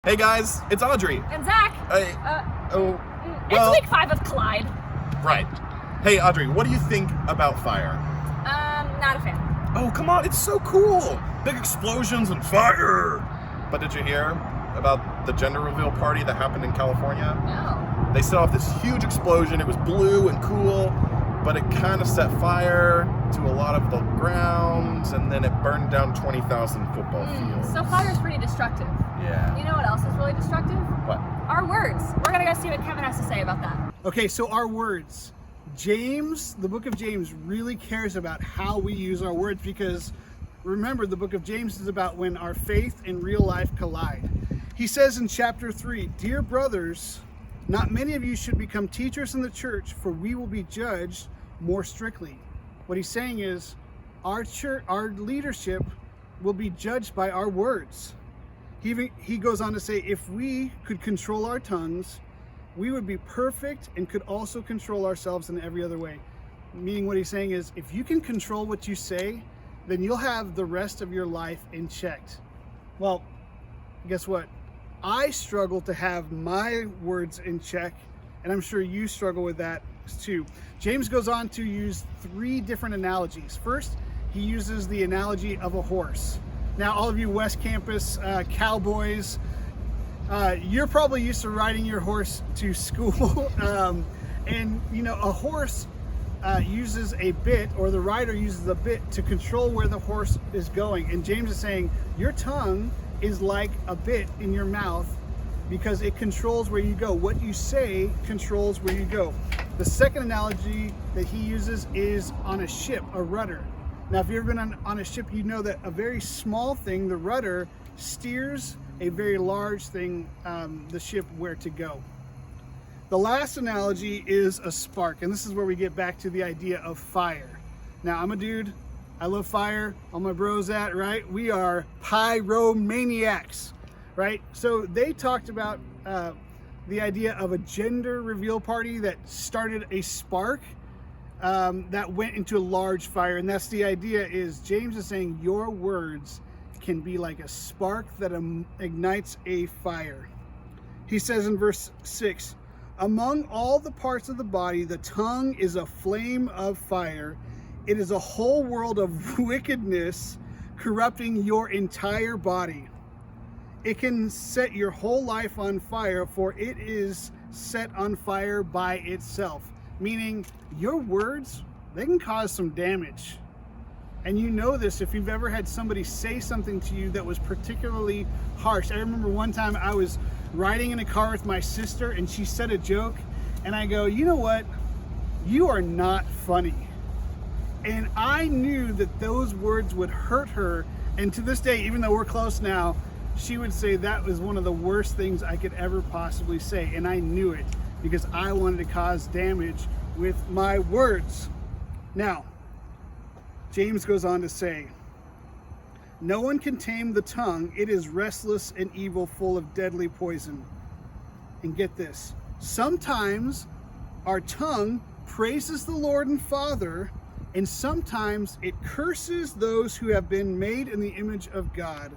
Hey guys, it's Audrey. And Zach. Well, it's week 5 of Collide. Right. Hey Audrey, what do you think about fire? Not a fan. Oh, come on, it's so cool. Big explosions and fire. But did you hear about the gender reveal party that happened in California? No. They set off this huge explosion. It was blue and cool, but it kind of set fire to a lot of the grounds, and then it burned down 20,000 football fields. So fire is pretty destructive. Yeah. You know what else is really destructive? What? Our words. We're gonna go see what Kevin has to say about that. Okay, so our words. James, the book of James, really cares about how we use our words, because remember, the book of James is about when our faith and real life collide. He says in chapter 3, "Dear brothers, not many of you should become teachers in the church, for we will be judged more strictly." What he's saying is our church, our leadership will be judged by our words. He goes on to say, if we could control our tongues, we would be perfect and could also control ourselves in every other way. Meaning what he's saying is, if you can control what you say, then you'll have the rest of your life in check. Well, guess what? I struggle to have my words in check, and I'm sure you struggle with that too. James goes on to use 3 different analogies. First, he uses the analogy of a horse. Now, all of you West Campus cowboys, you're probably used to riding your horse to school. And you know, a horse uses a bit, or the rider uses a bit to control where the horse is going. And James is saying your tongue is like a bit in your mouth, because it controls where you go. What you say controls where you go. The second analogy that he uses is on a ship, a rudder. Now, if you've ever been on a ship, you know that a very small thing, the rudder, steers a very large thing, the ship, where to go. The last analogy is a spark, and this is where we get back to the idea of fire. Now, I'm a dude, I love fire, all my bros at, right? We are pyromaniacs, right? So they talked about the idea of a gender reveal party that started a spark that went into a large fire. And that's the idea, is James is saying your words can be like a spark that ignites a fire. He says in verse 6, "Among all the parts of the body, the tongue is a flame of fire. It is a whole world of wickedness, corrupting your entire body. It can set your whole life on fire, for it is set on fire by itself." Meaning, your words, they can cause some damage. And you know this if you've ever had somebody say something to you that was particularly harsh. I remember one time I was riding in a car with my sister, and she said a joke, and I go, "You know what? You are not funny." And I knew that those words would hurt her. And to this day, even though we're close now, she would say that was one of the worst things I could ever possibly say. And I knew it, because I wanted to cause damage with my words. Now, James goes on to say, "No one can tame the tongue. It is restless and evil, full of deadly poison." And get this, sometimes our tongue praises the Lord and Father, and sometimes it curses those who have been made in the image of God.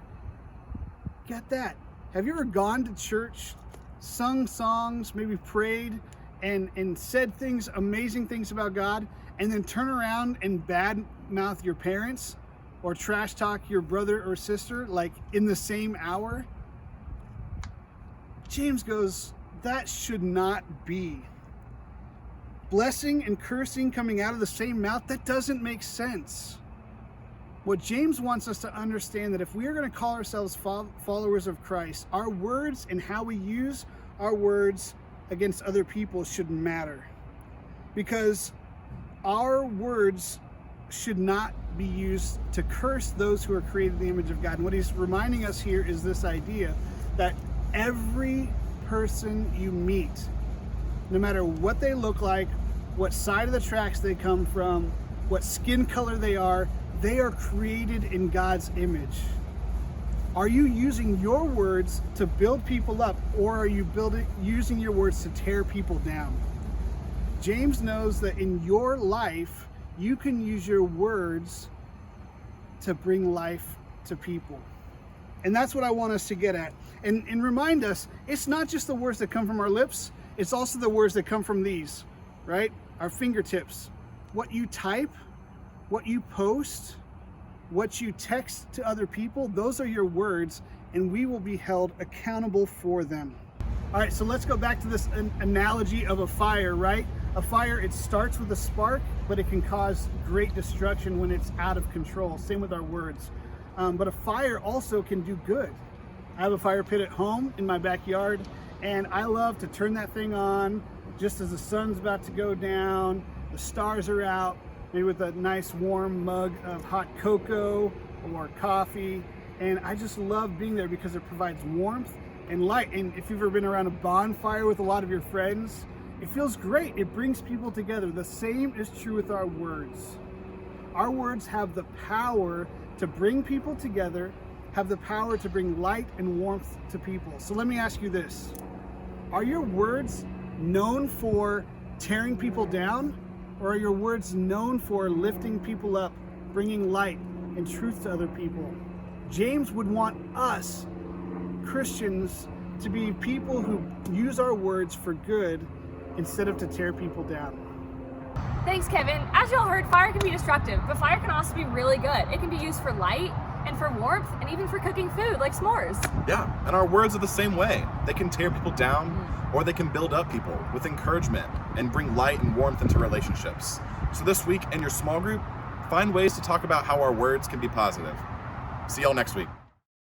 Get that? Have you ever gone to church, sung songs, maybe prayed, and said things, amazing things about God, and then turn around and bad mouth your parents or trash talk your brother or sister, like in the same hour? James goes, that should not be. Blessing and cursing coming out of the same mouth, that doesn't make sense. What James wants us to understand, that if we are going to call ourselves followers of Christ, our words and how we use our words against other people should matter. Because our words should not be used to curse those who are created in the image of God. And what he's reminding us here is this idea that every person you meet, no matter what they look like, what side of the tracks they come from, what skin color they are created in God's image. Are you using your words to build people up, or are you using your words to tear people down? James knows that in your life, you can use your words to bring life to people. And that's what I want us to get at. And remind us, it's not just the words that come from our lips, it's also the words that come from these, right? Our fingertips. What you type, what you post, what you text to other people, those are your words, and we will be held accountable for them. All right, so let's go back to this analogy of a fire, right? A fire, it starts with a spark, but it can cause great destruction when it's out of control. Same with our words. But a fire also can do good. I have a fire pit at home in my backyard, and I love to turn that thing on just as the sun's about to go down, the stars are out, maybe with a nice warm mug of hot cocoa or coffee. And I just love being there because it provides warmth and light. And if you've ever been around a bonfire with a lot of your friends, it feels great. It brings people together. The same is true with our words. Our words have the power to bring people together, have the power to bring light and warmth to people. So let me ask you this. Are your words known for tearing people down, or are your words known for lifting people up, bringing light and truth to other people? James would want us, Christians, to be people who use our words for good instead of to tear people down. Thanks, Kevin. As y'all heard, fire can be destructive, but fire can also be really good. It can be used for light and for warmth and even for cooking food like s'mores. Yeah, and our words are the same way. They can tear people down, or they can build up people with encouragement and bring light and warmth into relationships. So this week in your small group, find ways to talk about how our words can be positive. See y'all next week.